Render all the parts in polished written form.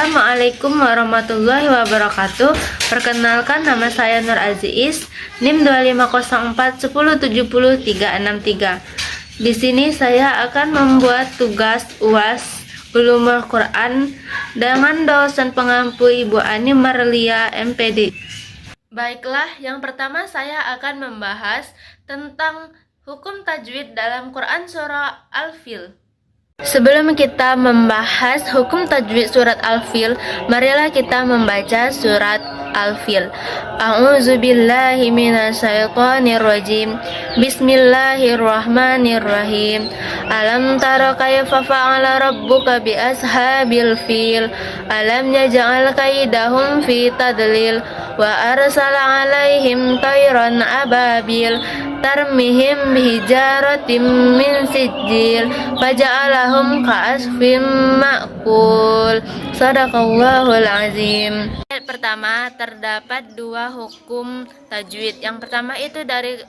Assalamualaikum warahmatullahi wabarakatuh. Perkenalkan, nama saya Nur Aziz, NIM 25041070363. Di sini saya akan membuat tugas UAS Ulumul Quran dengan dosen pengampu Ibu Ani Marlia MPD. Baiklah, yang pertama saya akan membahas tentang hukum tajwid dalam Quran surah Al-Fil. Sebelum kita membahas hukum tajwid surat Al-Fil, marilah kita membaca surat Al-Fil. A'udzubillahi minasyaitonirrajim. Bismillahirrahmanirrahim. Alam tara kaifa fa'ala rabbuka bi ashabil fil. Alam yaj'al kaidahum fi tadlil wa arsala 'alaihim tayran ababil tarmihim bihijaratim min sijil faja'alahum ka'asfim ma'kul. Sadaqallahul azim. Ayat pertama, terdapat dua hukum tajwid. Yang pertama itu dari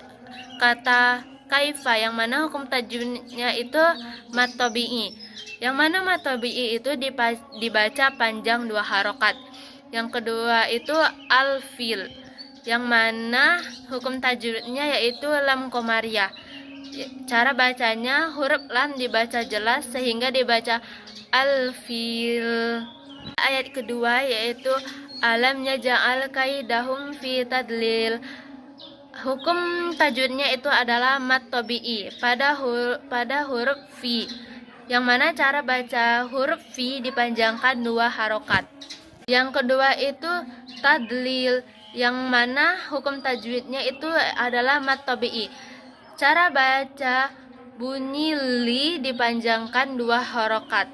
kata kaifa, yang mana hukum tajwidnya itu mad tabi'i. Yang mana mad tabi'i itu dibaca panjang dua harokat. Yang kedua itu al-fil, yang mana hukum tajwidnya yaitu lam komariah. Cara bacanya, huruf lam dibaca jelas sehingga dibaca al-fil. Ayat kedua yaitu alam yaj'al kaidahum fi tadlil. Hukum tajwidnya itu adalah mad tabi'i pada huruf fi, yang mana cara baca huruf fi dipanjangkan dua harokat. Yang kedua itu tadlil, yang mana hukum tajwidnya itu adalah mad tabi'i. Cara baca bunyi li dipanjangkan dua harokat.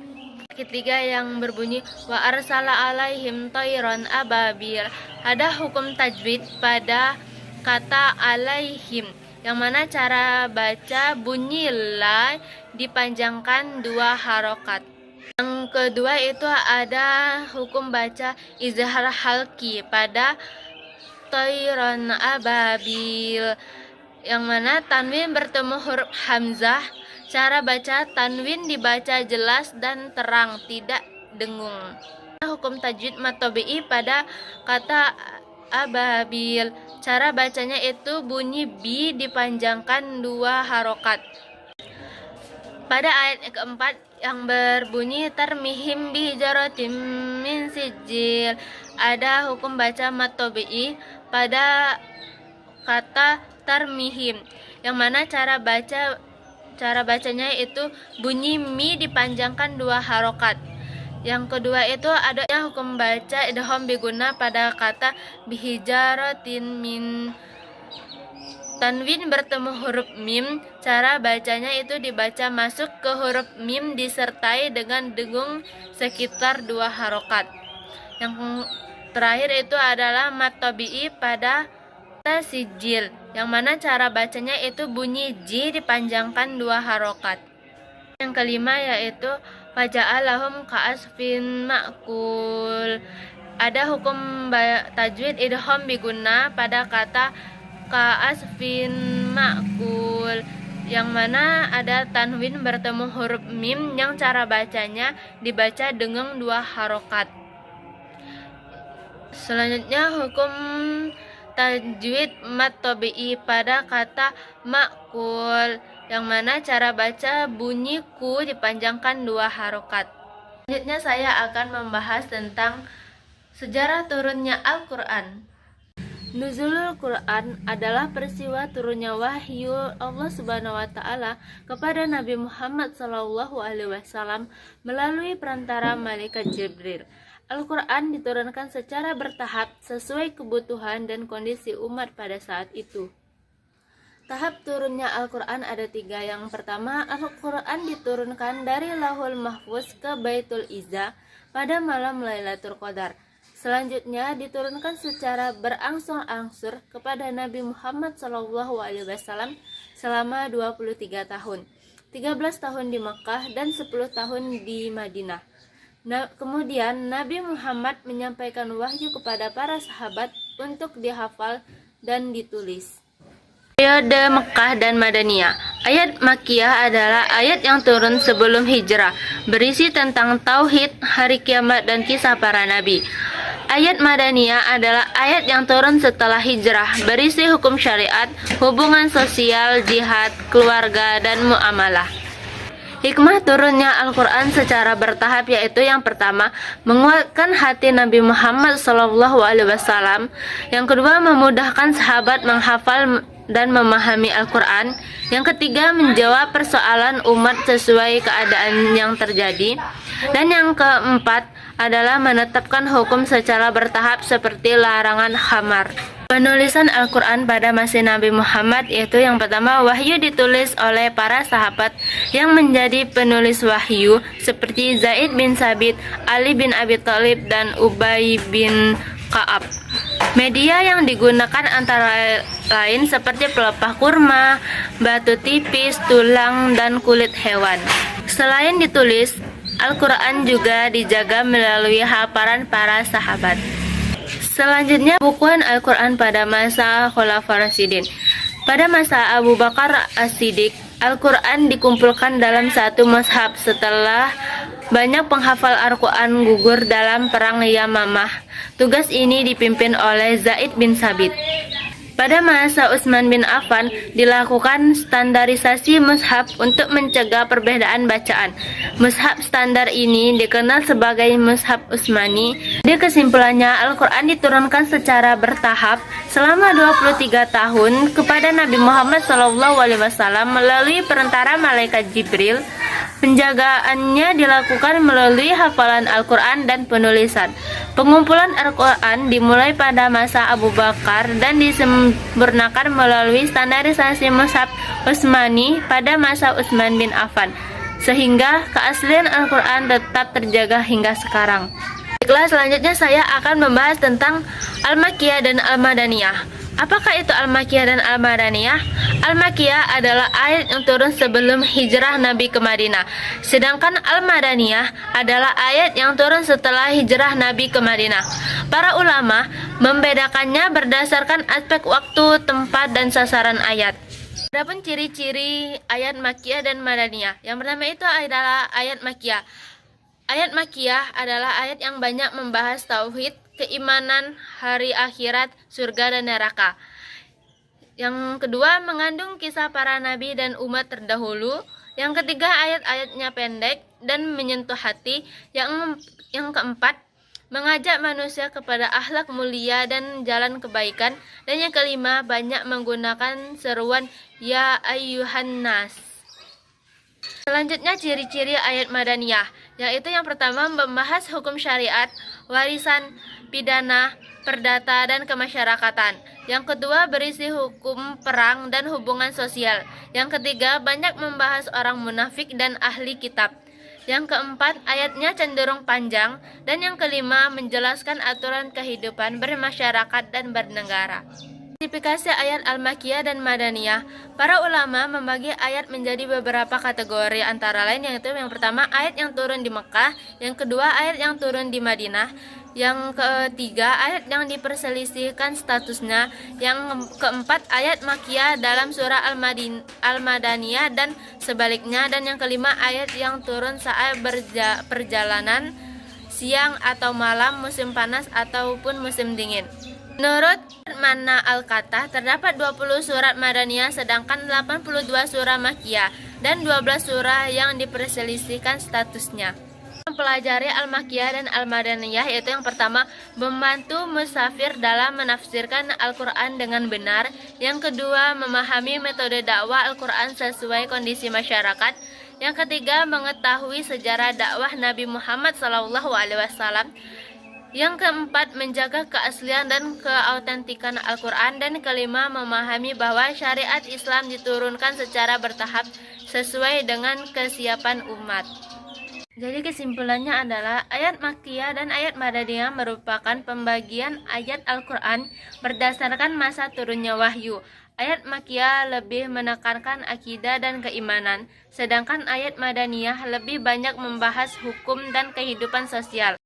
Ketiga yang berbunyi wa arsala alaihim tayran ababil. Ada hukum tajwid pada kata alaihim, yang mana cara baca bunyi la dipanjangkan dua harokat. Yang kedua itu ada hukum baca izhar halki pada tayran ababil, yang mana tanwin bertemu huruf hamzah. Cara baca tanwin dibaca jelas dan terang, tidak dengung. Hukum tajwid mad tabi'i pada kata ababil. Cara bacanya itu bunyi bi dipanjangkan dua harokat. Pada ayat keempat yang berbunyi tarmihim bihijaratim min sijil, ada hukum baca mad tabi'i pada kata tarmihim, yang mana cara bacanya itu bunyi mi dipanjangkan dua harokat. Yang kedua itu ada hukum baca idgham biguna pada kata bihijaratin min. Tanwin bertemu huruf mim, cara bacanya itu dibaca masuk ke huruf mim disertai dengan dengung sekitar dua harokat. Yang terakhir itu adalah mad tabi'i pada kata sijil, yang mana cara bacanya itu bunyi ji dipanjangkan dua harokat. Yang kelima yaitu faja'alahum ka'asfin ma'kul. Ada hukum tajwid idgham biguna pada kata ka'asfin ma'kul, yang mana ada tanwin bertemu huruf mim, yang cara bacanya dibaca dengan dua harokat. Selanjutnya hukum tajwid mad tabi'i pada kata ma'kul, yang mana cara baca bunyi ku dipanjangkan dua harokat. Selanjutnya saya akan membahas tentang sejarah turunnya Al-Quran. Nuzulul Quran adalah peristiwa turunnya wahyu Allah Subhanahu wa taala kepada Nabi Muhammad SAW melalui perantara malaikat Jibril. Al-Quran diturunkan secara bertahap sesuai kebutuhan dan kondisi umat pada saat itu. Tahap turunnya Al-Quran ada tiga. Yang pertama, Al-Quran diturunkan dari Lauhul Mahfuz ke Baitul Izzah pada malam Lailatul Qadar. Selanjutnya diturunkan secara berangsur-angsur kepada Nabi Muhammad SAW selama 23 tahun, 13 tahun di Makkah dan 10 tahun di Madinah. Kemudian Nabi Muhammad menyampaikan wahyu kepada para sahabat untuk dihafal dan ditulis. Periode Mekkah dan Madaniyah. Ayat Makkiyah adalah ayat yang turun sebelum hijrah, berisi tentang tauhid, hari kiamat, dan kisah para nabi. Ayat Madaniyah adalah ayat yang turun setelah hijrah, berisi hukum syariat, hubungan sosial, jihad, keluarga, dan muamalah. Hikmah turunnya Al-Quran secara bertahap yaitu yang pertama, menguatkan hati Nabi Muhammad SAW. Yang kedua, memudahkan sahabat menghafal dan memahami Al-Quran. Yang ketiga, menjawab persoalan umat sesuai keadaan yang terjadi. Dan yang keempat adalah menetapkan hukum secara bertahap seperti larangan khamar. Penulisan Al-Quran pada masa Nabi Muhammad yaitu yang pertama, wahyu ditulis oleh para sahabat yang menjadi penulis wahyu seperti Zaid bin Sabit, Ali bin Abi Thalib, dan Ubay bin Ka'ab. Media yang digunakan antara lain seperti pelepah kurma, batu tipis, tulang, dan kulit hewan. Selain ditulis, Al-Quran juga dijaga melalui hafalan para sahabat. Selanjutnya, bukuan Al-Quran pada masa Khulafaur Rasyidin. Pada masa Abu Bakar As-Siddiq, Al-Quran dikumpulkan dalam satu mushaf setelah banyak penghafal Al-Quran gugur dalam perang Yamamah. Tugas ini dipimpin oleh Zaid bin Sabit. Pada masa Utsman bin Affan dilakukan standarisasi mushaf untuk mencegah perbedaan bacaan. Mushaf standar ini dikenal sebagai mushaf Utsmani. Di kesimpulannya, Al-Quran diturunkan secara bertahap selama 23 tahun kepada Nabi Muhammad SAW melalui perantara malaikat Jibril. Penjagaannya dilakukan melalui hafalan Al-Quran dan penulisan. Pengumpulan Al-Quran dimulai pada masa Abu Bakar dan disempurnakan melalui standarisasi mushaf Utsmani pada masa Utsman bin Affan, sehingga keaslian Al-Quran tetap terjaga hingga sekarang. Baiklah, selanjutnya saya akan membahas tentang Al-Makkiyah dan Al-Madaniyah. Apakah itu Al-Makkiyah dan Al-Madaniyah? Al-Makkiyah adalah ayat yang turun sebelum hijrah Nabi ke Madinah. Sedangkan Al-Madaniyah adalah ayat yang turun setelah hijrah Nabi ke Madinah. Para ulama membedakannya berdasarkan aspek waktu, tempat, dan sasaran ayat. Adapun ciri-ciri ayat Makkiyah dan Madaniyah. Yang pertama itu adalah ayat Makkiyah. Ayat Makkiyah adalah ayat yang banyak membahas tauhid, keimanan, hari akhirat, surga, dan neraka. Yang kedua, mengandung kisah para nabi dan umat terdahulu. Yang ketiga, ayat-ayatnya pendek dan menyentuh hati. Yang keempat, mengajak manusia kepada akhlak mulia dan jalan kebaikan. Dan yang kelima, banyak menggunakan seruan Ya Ayyuhan Nas. Selanjutnya, ciri-ciri ayat Madaniyah, yaitu yang pertama, membahas hukum syariat, warisan, pidana, perdata, dan kemasyarakatan. Yang kedua, berisi hukum perang dan hubungan sosial. Yang ketiga, banyak membahas orang munafik dan ahli kitab. Yang keempat, ayatnya cenderung panjang. Dan yang kelima, menjelaskan aturan kehidupan bermasyarakat dan bernegara. Klasifikasi ayat Al-Makkiyah dan Madaniyah. Para ulama membagi ayat menjadi beberapa kategori, antara lain yaitu yang pertama, ayat yang turun di Mekah. Yang kedua, ayat yang turun di Madinah. Yang ketiga, ayat yang diperselisihkan statusnya. Yang keempat, ayat Makkiyah dalam surah Al-Madaniyah dan sebaliknya. Dan yang kelima, ayat yang turun saat perjalanan, siang atau malam, musim panas ataupun musim dingin. Menurut Mana Al-Kattah, terdapat 20 surat Madaniyah sedangkan 82 surah Makkiyah dan 12 surah yang diperselisihkan statusnya. Mempelajari Al-Makkiyah dan Al-Madaniyah yaitu yang pertama, membantu musafir dalam menafsirkan Al-Quran dengan benar. Yang kedua, memahami metode dakwah Al-Quran sesuai kondisi masyarakat. Yang ketiga, mengetahui sejarah dakwah Nabi Muhammad SAW. Yang keempat, menjaga keaslian dan keautentikan Al-Quran. Dan kelima, memahami bahwa syariat Islam diturunkan secara bertahap sesuai dengan kesiapan umat. Jadi kesimpulannya adalah ayat Makkiyah dan ayat Madaniyah merupakan pembagian ayat Al-Quran berdasarkan masa turunnya wahyu. Ayat Makkiyah lebih menekankan akidah dan keimanan, sedangkan ayat Madaniyah lebih banyak membahas hukum dan kehidupan sosial.